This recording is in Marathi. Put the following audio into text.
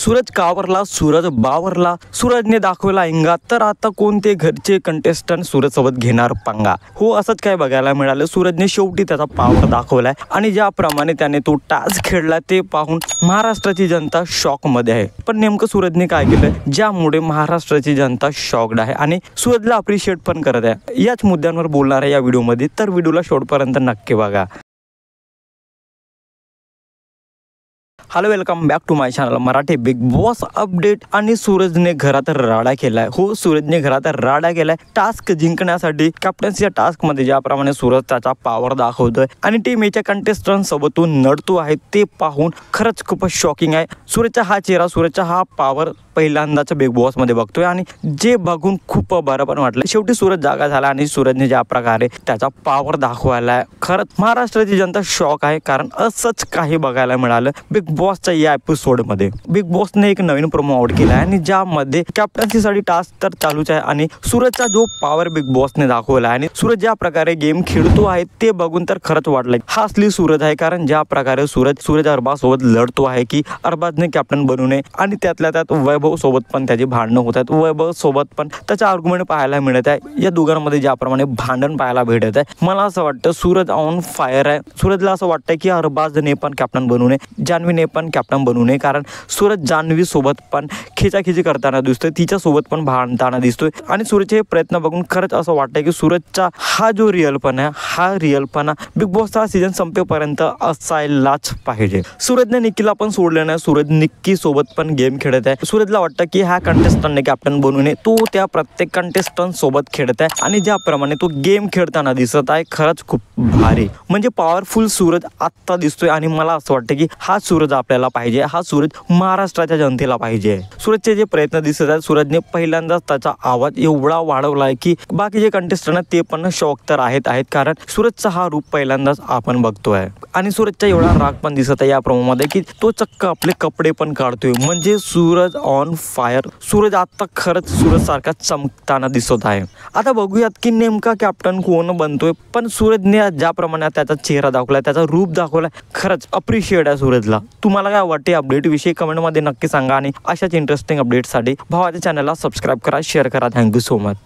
सूरज कावरला, सूरज बावरला, सूरजने दाखवला इंगा. तर आता कोणते घरचे कंटेस्टंट सूरज सोबत घेणार पंगा? हो, असंच काय बघायला मिळालं. सूरजने शेवटी त्याचा पावर दाखवलाय आणि ज्याप्रमाणे त्याने तो टास्क खेळला ते पाहून महाराष्ट्राची जनता शॉक मध्ये आहे. पण नेमकं सूरजने काय केलं ज्यामुळे महाराष्ट्राची जनता शॉक्ड आहे आणि सूरजला अप्रिशिएट पण करत आहे? याच मुद्द्यांवर बोलणार आहे या व्हिडिओमध्ये, तर व्हिडिओला शेवटपर्यंत नक्की बघा. Hello, welcome back to my channel Marathi Bigg Boss update. आणि सूरजने घरात राडा केलाय. हो, सूरजने घरात राडा केलाय टास्क जिंकण्यासाठी. कॅप्टन्सीच्या टास्क मध्ये ज्याप्रमाणे सूरज त्याचा पॉवर दाखवतोय आणि टीम एच्या कंटेस्टंट सोबत तो नडतो आहे ते पाहून खरंच खूपच शॉकिंग आहे. सूरजचा हा चेहरा, सूरजचा हा पॉवर पहिल्यांदाच बिग बॉस मध्ये बघतोय आणि जे बघून खूप बरं पण वाटलं. शेवटी सूरज जागा झाला आणि सूरजने ज्या प्रकारे त्याचा पॉवर दाखवायला खरंच महाराष्ट्राची जनता शॉक आहे. कारण असंच काही बघायला मिळालं बिग बॉसच्या या एपिसोड मध्ये. बिग बॉसने एक नवीन प्रोमो आउट केला आहे आणि ज्यामध्ये कॅप्टन्सीसाठी टास्क तर चालूच आहे आणि सूरजचा जो पॉवर बिग बॉसने दाखवला आहे आणि सूरज ज्या प्रकारे गेम खेळतो आहे ते बघून तर खरंच वाटलं हा असली सूरज आहे. कारण ज्या प्रकारे सूरज अरबाज सोबत लढतो आहे की अरबाजने कॅप्टन बनू नये आणि त्यातल्या त्यात वैभव सोबत पण त्याची भांडणं होत आहेत. वैभव सोबत पण त्याचा आर्ग्युमेंट पाहायला मिळत आहे. या दोघांमध्ये ज्याप्रमाणे भांडण पाहायला भेटत आहे, मला असं वाटतं सूरज ऑन फायर आहे. सूरजला असं वाटतं की अरबाजने पण कॅप्टन बनू नये, जान्हवीने पण कॅप्टन बनू नये. कारण सूरज जान्हवी सोबत पण खिचाखिची करताना दिसतोय, तिच्या सोबत पण भांडताना दिसतोय आणि सूरजचे प्रयत्न बघून खरंच असं वाटतंय की सूरजचा हा जो रिअलपणा आहे, हा रिअलपणा बिग बॉसचा सीझन संपेपर्यंत असायलाच पाहिजे. सूरजने निक्कीला पण सोडलं नाही. सूरज निक्की सोबत पण गेम खेळत आहे. सूरजला वाटतं की ह्या कंटेस्टंटने कॅप्टन बनू नये. तो त्या प्रत्येक कंटेस्टंट सोबत खेळत आहे आणि ज्याप्रमाणे तो गेम खेळताना दिसत आहे खरंच खूप भारी, म्हणजे पॉवरफुल सूरज आत्ता दिसतोय. आणि मला असं वाटतं की हा सूरज आपल्याला पाहिजे, हा सूरज महाराष्ट्राच्या जनतेला पाहिजे. सूरजचे जे प्रयत्न दिसत आहेत, सूरजने पहिल्यांदाच त्याचा आवाज एवढा वाढवलाय की बाकीचे कंटेस्टंट ते पण शॉक तर आहेत. कारण सूरजचा हा रूप पहिल्यांदाच आपण बघतोय आणि सूरजचा एवढा राग पण दिसत आहे या प्रोमोमध्ये की तो चक्क आपले कपडे पण काढतोय. म्हणजे सूरज ऑन फायर. सूरज आता खरंच सूरज सारखा चमकताना दिसत आहे. आता बघूयात की नेमका कॅप्टन कोण बनतोय. पण सूरजने ज्याप्रमाणे त्याचा चेहरा दाखवलाय, त्याचा रूप दाखवलाय, खरंच अप्रिशिएट आहे सूरजला. तुम्हाला काय वाटते अपडेट विषयी कमेंटमध्ये नक्की सांगा आणि अशाच इंटरेस्टिंग अपडेटसाठी भावाच्या चॅनलला सबस्क्राईब करा, शेअर करा. Thank you so much.